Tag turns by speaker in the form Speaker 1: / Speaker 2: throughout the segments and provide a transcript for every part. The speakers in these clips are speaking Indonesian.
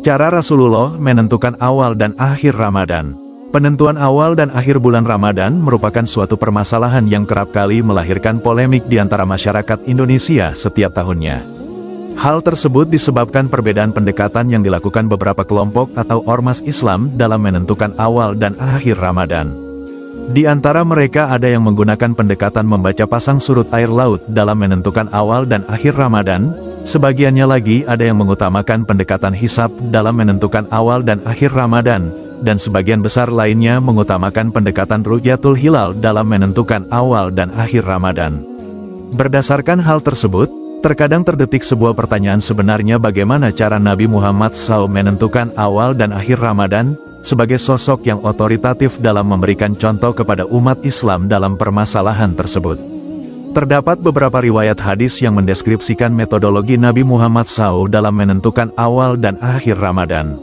Speaker 1: Cara Rasulullah menentukan awal dan akhir Ramadan. Penentuan awal dan akhir bulan Ramadan merupakan suatu permasalahan yang kerap kali melahirkan polemik di antara masyarakat Indonesia setiap tahunnya. Hal tersebut disebabkan perbedaan pendekatan yang dilakukan beberapa kelompok atau ormas Islam dalam menentukan awal dan akhir Ramadan. Di antara mereka ada yang menggunakan pendekatan membaca pasang surut air laut dalam menentukan awal dan akhir Ramadan, sebagiannya lagi ada yang mengutamakan pendekatan hisab dalam menentukan awal dan akhir Ramadan, dan sebagian besar lainnya mengutamakan pendekatan Ru'yatul Hilal dalam menentukan awal dan akhir Ramadan. Berdasarkan hal tersebut, terkadang terdetik sebuah pertanyaan, sebenarnya bagaimana cara Nabi Muhammad SAW menentukan awal dan akhir Ramadan, sebagai sosok yang otoritatif dalam memberikan contoh kepada umat Islam dalam permasalahan tersebut. Terdapat beberapa riwayat hadis yang mendeskripsikan metodologi Nabi Muhammad SAW dalam menentukan awal dan akhir Ramadan.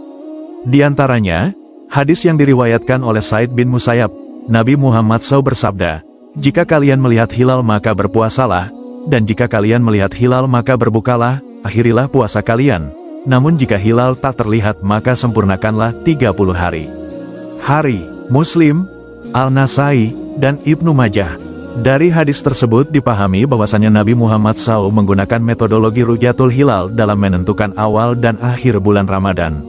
Speaker 1: Di antaranya, hadis yang diriwayatkan oleh Said bin Musayyab, Nabi Muhammad SAW bersabda, "Jika kalian melihat hilal maka berpuasalah, dan jika kalian melihat hilal maka berbukalah, akhirilah puasa kalian. Namun jika hilal tak terlihat maka sempurnakanlah 30 hari." Hari, Muslim, Al-Nasai, dan Ibnu Majah. Dari hadis tersebut dipahami bahwasannya Nabi Muhammad SAW menggunakan metodologi Ru'yatul Hilal dalam menentukan awal dan akhir bulan Ramadan.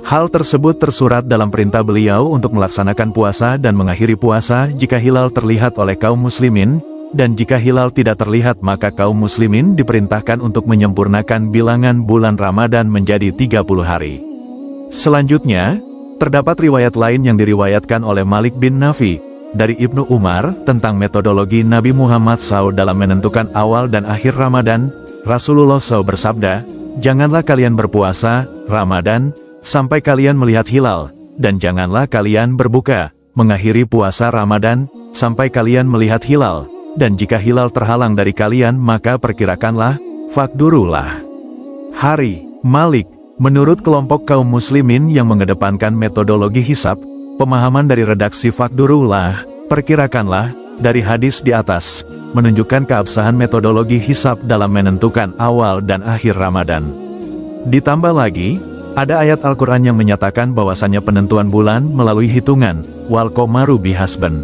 Speaker 1: Hal tersebut tersurat dalam perintah beliau untuk melaksanakan puasa dan mengakhiri puasa jika hilal terlihat oleh kaum muslimin, dan jika hilal tidak terlihat maka kaum muslimin diperintahkan untuk menyempurnakan bilangan bulan Ramadan menjadi 30 hari. Selanjutnya, terdapat riwayat lain yang diriwayatkan oleh Malik bin Nafi, dari Ibnu Umar, tentang metodologi Nabi Muhammad SAW dalam menentukan awal dan akhir Ramadan. Rasulullah SAW bersabda, "Janganlah kalian berpuasa, Ramadan, sampai kalian melihat hilal, dan janganlah kalian berbuka, mengakhiri puasa Ramadan, sampai kalian melihat hilal. Dan jika hilal terhalang dari kalian maka perkirakanlah, fakdurulah." Hari, Malik, menurut kelompok kaum muslimin yang mengedepankan metodologi hisab, pemahaman dari redaksi fakdurulah, perkirakanlah, dari hadis di atas, menunjukkan keabsahan metodologi hisab dalam menentukan awal dan akhir Ramadan. Ditambah lagi, ada ayat Al-Quran yang menyatakan bahwasannya penentuan bulan melalui hitungan, wal qomaru bihasban.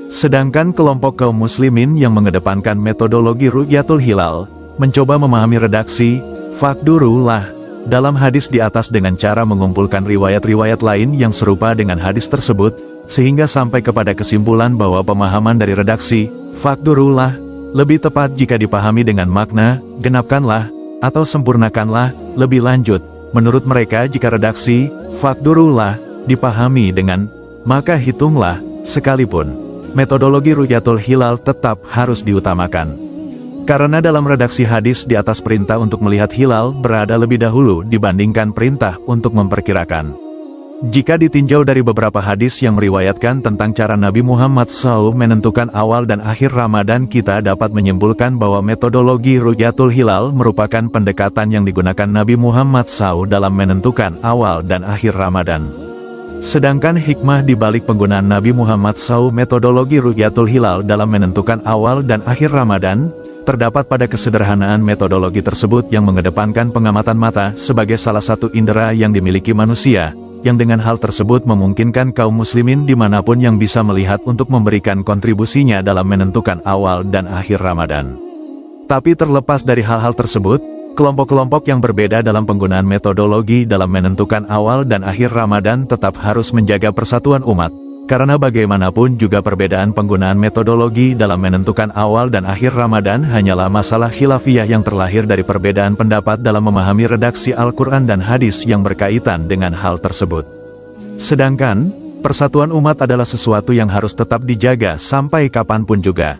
Speaker 1: Sedangkan kelompok kaum muslimin yang mengedepankan metodologi Ru'yatul Hilal, mencoba memahami redaksi, fakdurullah, dalam hadis di atas dengan cara mengumpulkan riwayat-riwayat lain yang serupa dengan hadis tersebut, sehingga sampai kepada kesimpulan bahwa pemahaman dari redaksi, fakdurullah, lebih tepat jika dipahami dengan makna, genapkanlah, atau sempurnakanlah. Lebih lanjut, menurut mereka jika redaksi, fakdurullah, dipahami dengan, maka hitunglah, sekalipun metodologi Ru'yatul Hilal tetap harus diutamakan. Karena dalam redaksi hadis di atas perintah untuk melihat hilal berada lebih dahulu dibandingkan perintah untuk memperkirakan. Jika ditinjau dari beberapa hadis yang meriwayatkan tentang cara Nabi Muhammad SAW menentukan awal dan akhir Ramadan, kita dapat menyimpulkan bahwa metodologi Ru'yatul Hilal merupakan pendekatan yang digunakan Nabi Muhammad SAW dalam menentukan awal dan akhir Ramadan. Sedangkan hikmah di balik penggunaan Nabi Muhammad SAW metodologi Ru'yatul Hilal dalam menentukan awal dan akhir Ramadan, terdapat pada kesederhanaan metodologi tersebut yang mengedepankan pengamatan mata sebagai salah satu indera yang dimiliki manusia, yang dengan hal tersebut memungkinkan kaum muslimin dimanapun yang bisa melihat untuk memberikan kontribusinya dalam menentukan awal dan akhir Ramadan. Tapi terlepas dari hal-hal tersebut, kelompok-kelompok yang berbeda dalam penggunaan metodologi dalam menentukan awal dan akhir Ramadan tetap harus menjaga persatuan umat, karena bagaimanapun juga perbedaan penggunaan metodologi dalam menentukan awal dan akhir Ramadan hanyalah masalah khilafiyah yang terlahir dari perbedaan pendapat dalam memahami redaksi Al-Quran dan hadis yang berkaitan dengan hal tersebut. Sedangkan, persatuan umat adalah sesuatu yang harus tetap dijaga sampai kapanpun juga.